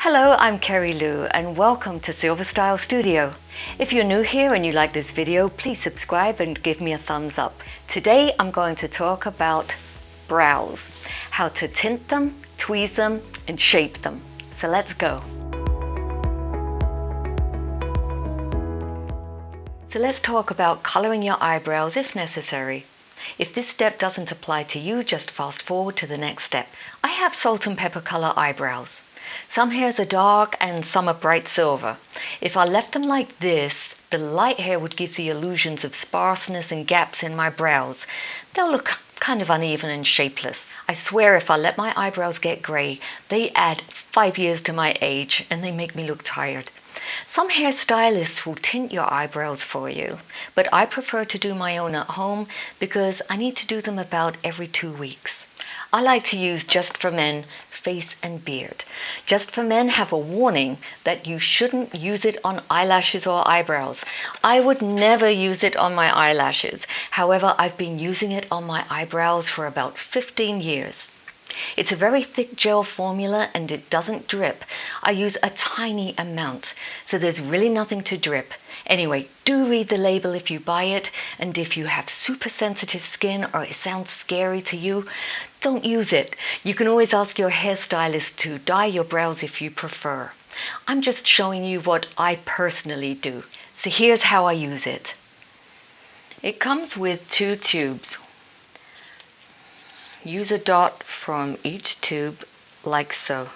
Hello, I'm Kerry-Lou and welcome to Silver Style Studio. If you're new here and you like this video, please subscribe and give me a thumbs up. Today I'm going to talk about brows, how to tint them, tweeze them and shape them. So let's go. So let's talk about coloring your eyebrows if necessary. If this step doesn't apply to you, just fast forward to the next step. I have salt and pepper color eyebrows. Some hairs are dark and some are bright silver. If I left them like this, the light hair would give the illusions of sparseness and gaps in my brows. They'll look kind of uneven and shapeless. I swear if I let my eyebrows get grey, they add 5 years to my age and they make me look tired. Some hairstylists will tint your eyebrows for you, but I prefer to do my own at home because I need to do them about every 2 weeks. I like to use Just for Men face and beard. Just for Men have a warning that you shouldn't use it on eyelashes or eyebrows. I would never use it on my eyelashes. However, I've been using it on my eyebrows for about 15 years. It's a very thick gel formula and it doesn't drip. I use a tiny amount, so there's really nothing to drip. Anyway, do read the label if you buy it, and if you have super sensitive skin or it sounds scary to you, don't use it. You can always ask your hairstylist to dye your brows if you prefer. I'm just showing you what I personally do. So here's how I use it. It comes with 2 tubes. Use a dot from each tube like so.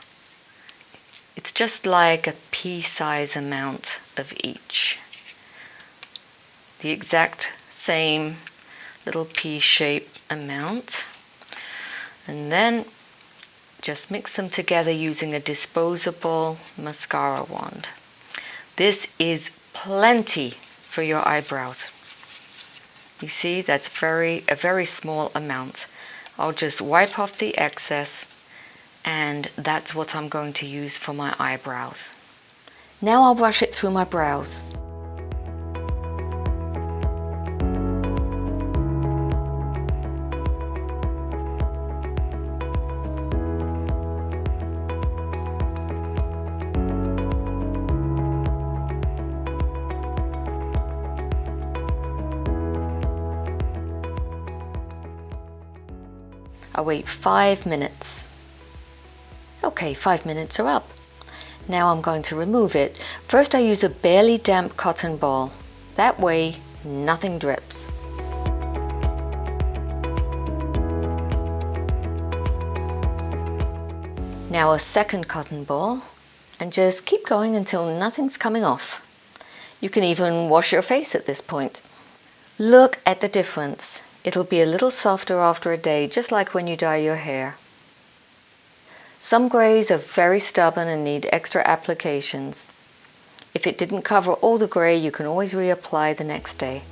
It's just like a pea-size amount of each. The exact same little pea-shape amount. And then just mix them together using a disposable mascara wand. This is plenty for your eyebrows. You see, that's a very small amount. I'll just wipe off the excess, and that's what I'm going to use for my eyebrows. Now I'll brush it through my brows. I wait 5 minutes. Okay, 5 minutes are up. Now I'm going to remove it. First I use a barely damp cotton ball. That way nothing drips. Now a second cotton ball, and just keep going until nothing's coming off. You can even wash your face at this point. Look at the difference. It'll be a little softer after a day, just like when you dye your hair. Some grays are very stubborn and need extra applications. If it didn't cover all the gray, you can always reapply the next day.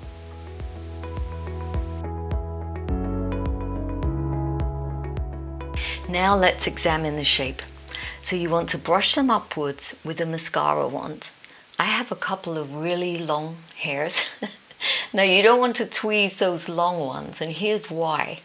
Now let's examine the shape. So you want to brush them upwards with a mascara wand. I have a couple of really long hairs. Now you don't want to tweeze those long ones, and here's why.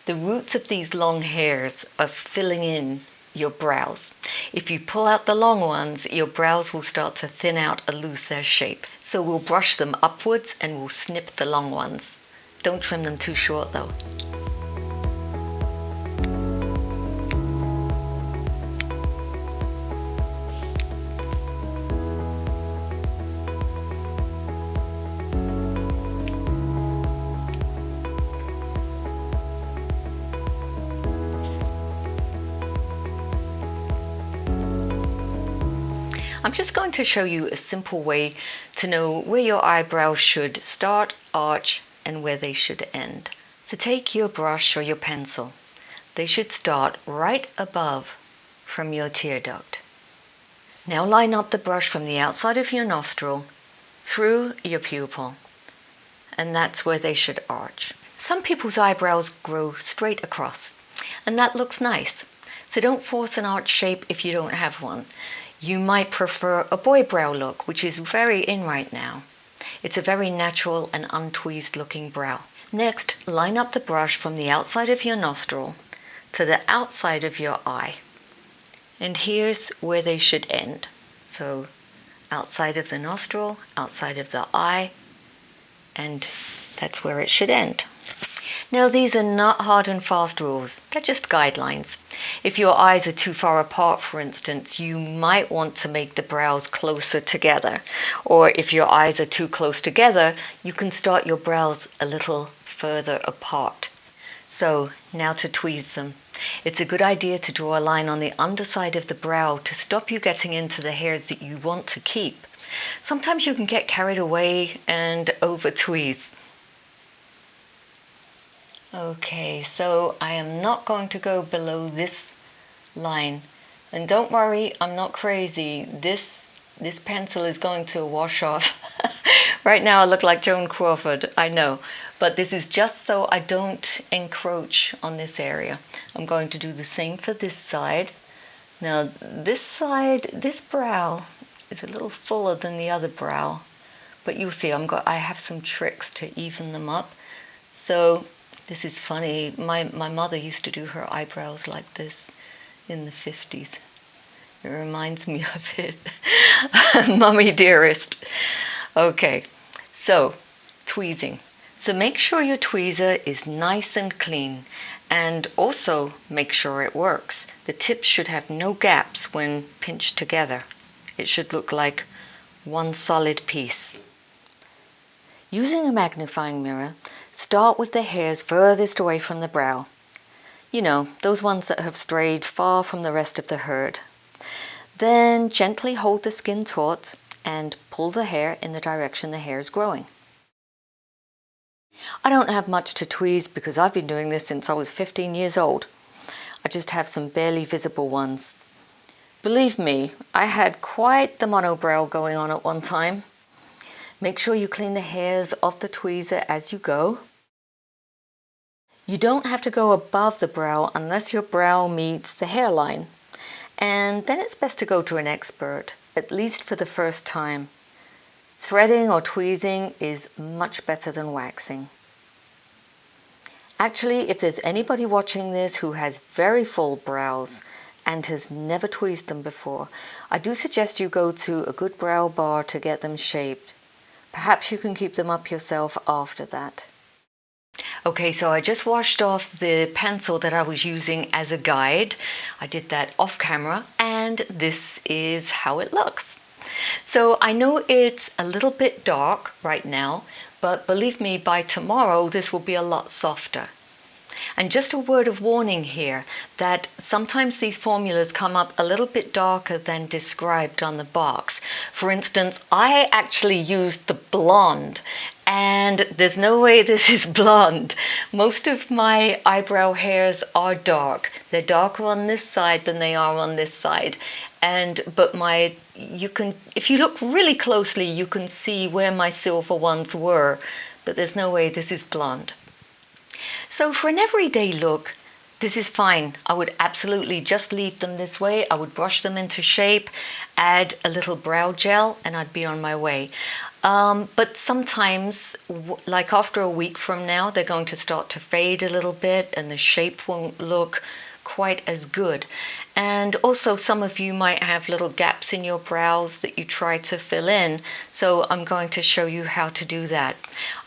The roots of these long hairs are filling in your brows. If you pull out the long ones, your brows will start to thin out and lose their shape. So we'll brush them upwards and we'll snip the long ones. Don't trim them too short though. I'm just going to show you a simple way to know where your eyebrows should start, arch, and where they should end. So take your brush or your pencil. They should start right above from your tear duct. Now line up the brush from the outside of your nostril through your pupil, and that's where they should arch. Some people's eyebrows grow straight across, and that looks nice. So don't force an arch shape if you don't have one. You might prefer a boy brow look, which is very in right now. It's a very natural and untweezed looking brow. Next, line up the brush from the outside of your nostril to the outside of your eye. And here's where they should end. So outside of the nostril, outside of the eye, and that's where it should end. Now, these are not hard and fast rules, they're just guidelines. If your eyes are too far apart, for instance, you might want to make the brows closer together. Or if your eyes are too close together, you can start your brows a little further apart. So now to tweeze them. It's a good idea to draw a line on the underside of the brow to stop you getting into the hairs that you want to keep. Sometimes you can get carried away and over tweeze. Okay, so I am not going to go below this line. And don't worry, I'm not crazy. This pencil is going to wash off. Right now I look like Joan Crawford, I know. But this is just so I don't encroach on this area. I'm going to do the same for this side. Now this side, this brow is a little fuller than the other brow. But you'll see I have some tricks to even them up. So this is funny. My mother used to do her eyebrows like this in the 50s. It reminds me of it. Mummy dearest. Okay, so tweezing. So make sure your tweezer is nice and clean, and also make sure it works. The tips should have no gaps when pinched together. It should look like one solid piece. Using a magnifying mirror, start with the hairs furthest away from the brow. You know, those ones that have strayed far from the rest of the herd. Then gently hold the skin taut and pull the hair in the direction the hair is growing. I don't have much to tweeze because I've been doing this since I was 15 years old. I just have some barely visible ones. Believe me, I had quite the monobrow going on at one time. Make sure you clean the hairs off the tweezer as you go. You don't have to go above the brow unless your brow meets the hairline. And then it's best to go to an expert, at least for the first time. Threading or tweezing is much better than waxing. Actually, if there's anybody watching this who has very full brows and has never tweezed them before, I do suggest you go to a good brow bar to get them shaped. Perhaps you can keep them up yourself after that. Okay, so I just washed off the pencil that I was using as a guide. I did that off camera, and this is how it looks. So I know it's a little bit dark right now, but believe me, by tomorrow this will be a lot softer. And just a word of warning here that sometimes these formulas come up a little bit darker than described on the box. For instance, I actually used the blonde, and there's no way this is blonde. Most of my eyebrow hairs are dark. They're darker on this side than they are on this side. But if you look really closely, you can see where my silver ones were, but there's no way this is blonde. So for an everyday look, this is fine. I would absolutely just leave them this way. I would brush them into shape, add a little brow gel, and I'd be on my way. But sometimes, like after a week from now, they're going to start to fade a little bit and the shape won't look quite as good. And also some of you might have little gaps in your brows that you try to fill in, so I'm going to show you how to do that.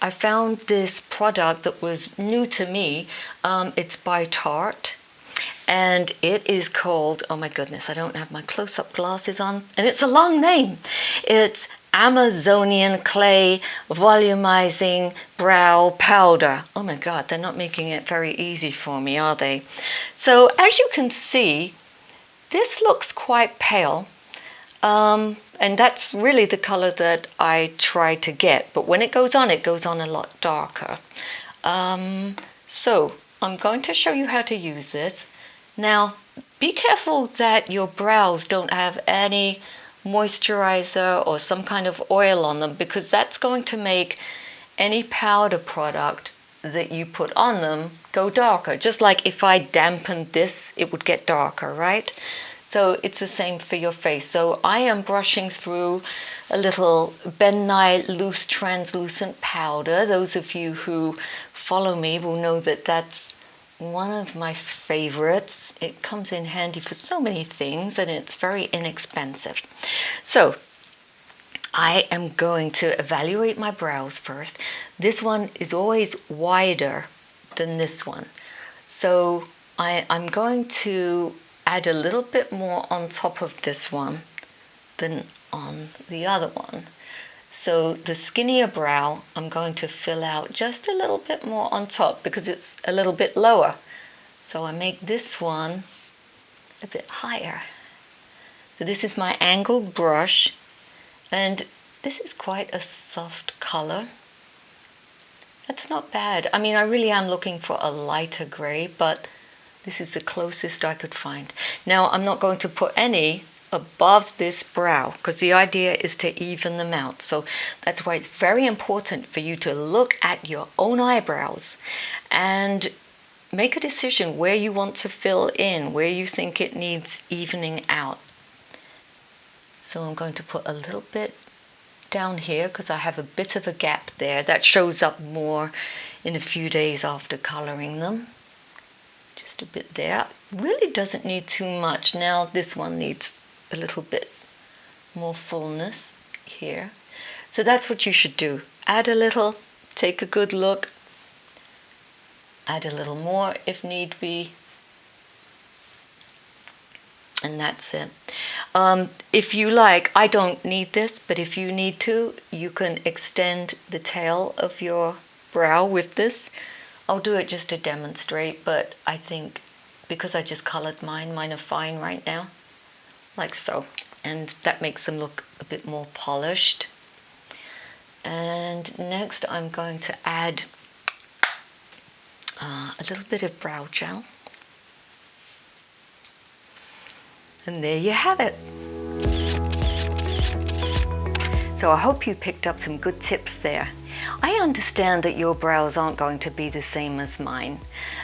I found this product that was new to me. It's by Tarte, and it is called, oh my goodness, I don't have my close-up glasses on, and it's a long name. It's Amazonian Clay Volumizing Brow Powder. Oh my God, they're not making it very easy for me, are they? So as you can see, this looks quite pale, and that's really the color that I try to get, but when it goes on a lot darker. So I'm going to show you how to use this. Now, be careful that your brows don't have any moisturizer or some kind of oil on them, because that's going to make any powder product that you put on them go darker. Just like if I dampened this, it would get darker, right? So it's the same for your face. So I am brushing through a little Ben Nye loose translucent powder. Those of you who follow me will know that that's one of my favorites. It comes in handy for so many things and it's very inexpensive. So I am going to evaluate my brows first. This one is always wider than this one. So I'm going to add a little bit more on top of this one than on the other one. So the skinnier brow, I'm going to fill out just a little bit more on top because it's a little bit lower. So I make this one a bit higher. So this is my angled brush, and this is quite a soft color. That's not bad. I mean, I really am looking for a lighter gray, but this is the closest I could find. Now, I'm not going to put any above this brow because the idea is to even them out. So that's why it's very important for you to look at your own eyebrows and make a decision where you want to fill in, where you think it needs evening out. So I'm going to put a little bit down here because I have a bit of a gap there that shows up more in a few days after coloring them. Just a bit there. Really doesn't need too much. Now this one needs a little bit more fullness here. So that's what you should do. Add a little, take a good look, add a little more if need be, and that's it. If you like, I don't need this, but if you need to, you can extend the tail of your brow with this. I'll do it just to demonstrate, but I think because I just colored mine are fine right now, like so, and that makes them look a bit more polished. And next I'm going to add a little bit of brow gel. And there you have it. So I hope you picked up some good tips there. I understand that your brows aren't going to be the same as mine,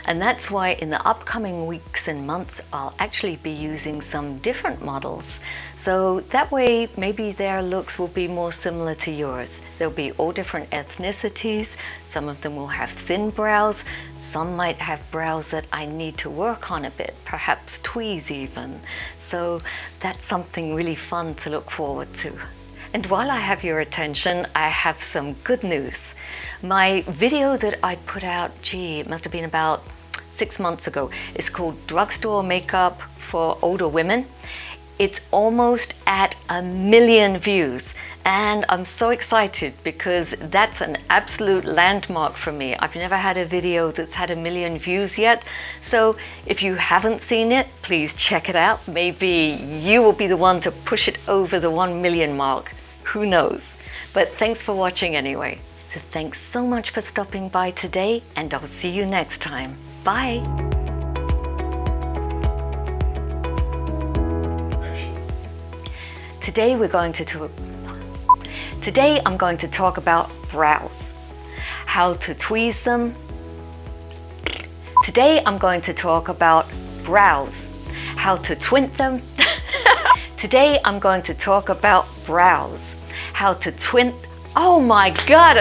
and that's why in the upcoming weeks and months I'll actually be using some different models. So that way maybe their looks will be more similar to yours. There'll be all different ethnicities. Some of them will have thin brows. Some might have brows that I need to work on a bit, perhaps tweeze even. So that's something really fun to look forward to. And while I have your attention, I have some good news. My video that I put out, it must have been about 6 months ago. It's called Drugstore Makeup for Older Women. It's almost at 1 million views. And I'm so excited because that's an absolute landmark for me. I've never had a video that's had 1 million views yet. So if you haven't seen it, please check it out. Maybe you will be the one to push it over the 1 million mark. Who knows? But thanks for watching anyway. So thanks so much for stopping by today, and I'll see you next time. Bye. Today I'm going to talk about brows. How to tweeze them. Today I'm going to talk about brows. How to twint them. Today I'm going to talk about brows. How to twint. Oh my God!